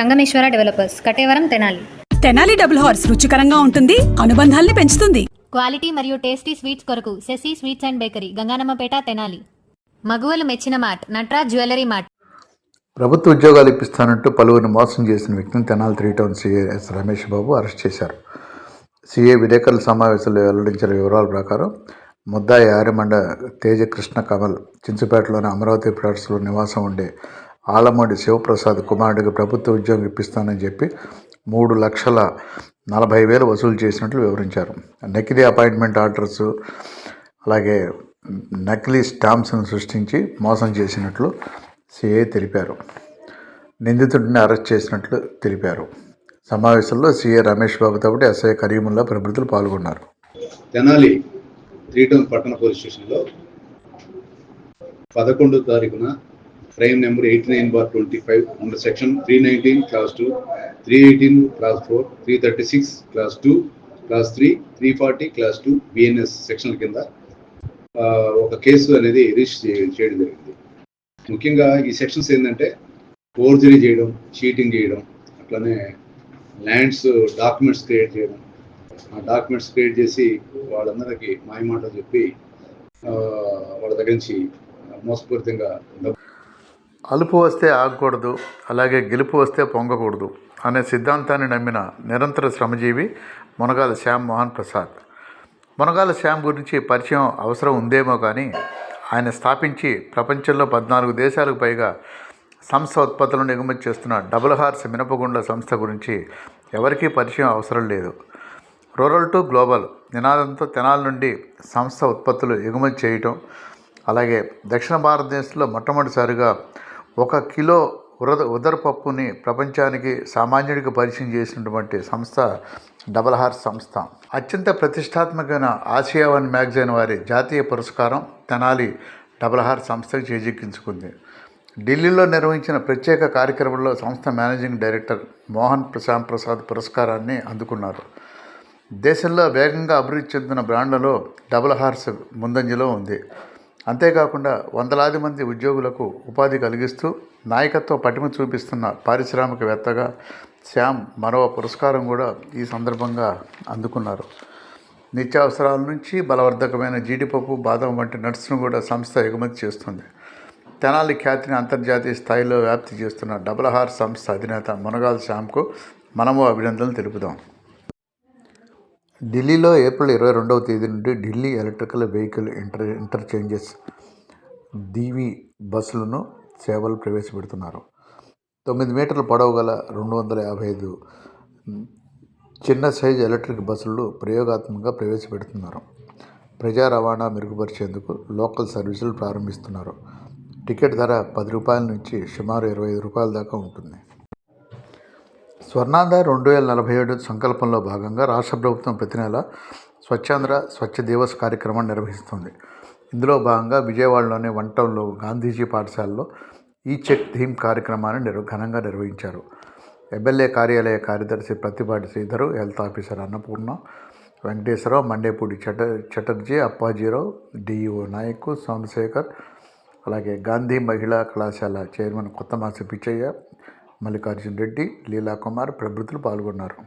Sangameshwara developers, Katevaram, Tenali. Tenali Double Horse రుచికరంగా ఉంటుంది, అనుబంధాల్ని పెంచుతుంది. క్వాలిటీ మరియు టేస్టీ స్వీట్స్ కొరకు Sasi sweets and bakery, Ganganammapeta, Tenali. మగువలు మెచ్చిన మార్ట్, నట్రాజ్ జ్యువెలరీ మార్ట్. ప్రభుత్వ ఉద్యోగాలు ఇప్పిస్తానంటూ పలువురిని మోసం చేసిన వ్యక్తిని Tenali 3 town CA S Ramesh Babu arrest చేశారు. సీఏ విలేకరుల సమావేశంలో వెల్లడించిన వివరాల ప్రకారం ముద్దాయి ఆర్యమండ తేజకృష్ణ కమల్ చించుపేటలోని అమరావతి ఫ్లాట్స్లో నివాసం ఉండే ఆలమూడి శివప్రసాద్ కుమారుడికి ప్రభుత్వ ఉద్యోగం ఇప్పిస్తానని చెప్పి 3,40,000 వసూలు చేసినట్లు వివరించారు. నకిలీ అపాయింట్మెంట్ ఆర్డర్స్ అలాగే నకిలీ స్టాంప్స్ను సృష్టించి మోసం చేసినట్లు సిఐ తెలిపారు. నిందితుడిని అరెస్ట్ చేసినట్లు తెలిపారు. సమావేశంలో సీఏ రమేష్ బాబుతో పాటు ఎస్ఐ కరీముల్లా ప్రభుత్వం పాల్గొన్నారు. తెనాలి 3 టౌన్ పట్టణ పోలీస్ స్టేషన్లో 11వ తారీఖున crime number 89/25 under section 319 class 2, 318 class 4, 336 class 2, class 3, 340 class 2 BNS సెక్షన్ల కింద ఒక కేసు అనేది రిజిస్టర్ చేయడం జరిగింది. ముఖ్యంగా ఈ సెక్షన్స్ ఏంటంటే ఫోర్జరీ చేయడం, చీటింగ్ చేయడం, అట్లనే ల్యాండ్స్ డాక్యుమెంట్స్ క్రియేట్ చేయడం, ఆ డాక్యుమెంట్స్ క్రియేట్ చేసి వాళ్ళందరికీ మాయమాటలు చెప్పి వాళ్ళ దగ్గర నుంచి మోసపూరితంగా అలుపు వస్తే ఆగకూడదు, అలాగే గెలుపు వస్తే పొంగకూడదు అనే సిద్ధాంతాన్ని నమ్మిన నిరంతర శ్రమజీవి మునగాల శ్యామ్ మోహన్ ప్రసాద్. మునగాల శ్యామ్ గురించి పరిచయం అవసరం ఉందేమో కానీ ఆయన స్థాపించి ప్రపంచంలో 14 దేశాలకు పైగా సంస్థ ఉత్పత్తులను ఎగుమతి చేస్తున్న డబుల్ హార్స్ మినపగుండ్ల సంస్థ గురించి ఎవరికీ పరిచయం అవసరం లేదు. రూరల్ టు గ్లోబల్ నినాదంతో తెనాలి నుండి సంస్థ ఉత్పత్తులు ఎగుమతి చేయటం, అలాగే దక్షిణ భారతదేశంలో మొట్టమొదటిసారిగా 1 కిలో ఉదరపప్పుని ప్రపంచానికి సామాన్యుడికి పరిచయం చేసినటువంటి సంస్థ డబుల్ హార్స్ సంస్థ. అత్యంత ప్రతిష్టాత్మకమైన ఆసియా 1 మ్యాగజైన్ వారి జాతీయ పురస్కారం తెనాలి డబుల్ హార్స్ సంస్థకు చేజిక్కించుకుంది. ఢిల్లీలో నిర్వహించిన ప్రత్యేక కార్యక్రమంలో సంస్థ మేనేజింగ్ డైరెక్టర్ మోహన్ శ్యామ్ ప్రసాద్ పురస్కారాన్ని అందుకున్నారు. దేశంలో వేగంగా అభివృద్ధి చెందుతున్న బ్రాండ్లలో డబుల్ హార్స్ ముందంజలో ఉంది. అంతేకాకుండా వందలాది మంది ఉద్యోగులకు ఉపాధి కలిగిస్తూ నాయకత్వ పటిమ చూపిస్తున్న పారిశ్రామికవేత్తగా శ్యామ్ మరో పురస్కారం కూడా ఈ సందర్భంగా అందుకున్నారు. నిత్యావసరాల నుంచి బలవర్ధకమైన జీడిపప్పు, బాదం వంటి నట్స్ను కూడా సంస్థ ఎగుమతి చేస్తుంది. తెనాలి ఖ్యాతిని అంతర్జాతీయ స్థాయిలో వ్యాప్తి చేస్తున్న డబుల్ హార్స్ సంస్థ అధినేత మునగాల శ్యామ్కు మనము అభినందనలు తెలుపుదాం. ఢిల్లీలో ఏప్రిల్ 22వ తేదీ నుండి Delhi electrical vehicle interchanges DV బస్సులను సేవలు ప్రవేశపెడుతున్నారు. 9 మీటర్ల పొడవు గల 255 చిన్న సైజు ఎలక్ట్రిక్ బస్సులు ప్రయోగాత్మకంగా ప్రవేశపెడుతున్నారు. ప్రజా రవాణా మెరుగుపరిచేందుకు లోకల్ సర్వీసులు ప్రారంభిస్తున్నారు. టికెట్ ధర ₹10 నుంచి సుమారు ₹25 దాకా ఉంటుంది. స్వర్ణాంధ్ర 2047 సంకల్పంలో భాగంగా రాష్ట్ర ప్రభుత్వం ప్రతి నెల స్వచ్ఛాంధ్ర స్వచ్ఛ దివస్ కార్యక్రమాన్ని నిర్వహిస్తుంది. ఇందులో భాగంగా విజయవాడలోని 1 టౌన్లో గాంధీజీ పాఠశాలలో ఈ చెక్ థీమ్ కార్యక్రమాన్ని ఘనంగా నిర్వహించారు. ఎమ్మెల్యే కార్యాలయ కార్యదర్శి Prathipati Sridhar, health officer Annapurna, Venkateswararao, Mandepudi Chatterjee, Appajirao, DEO Nayak, Somasekhar, అలాగే గాంధీ మహిళా కళాశాల చైర్మన్ కొత్తమాసి పిచ్చయ్య, మల్లికార్జున రెడ్డి, లీలాకుమార్ ప్రభుత్వం పాల్గొన్నారు.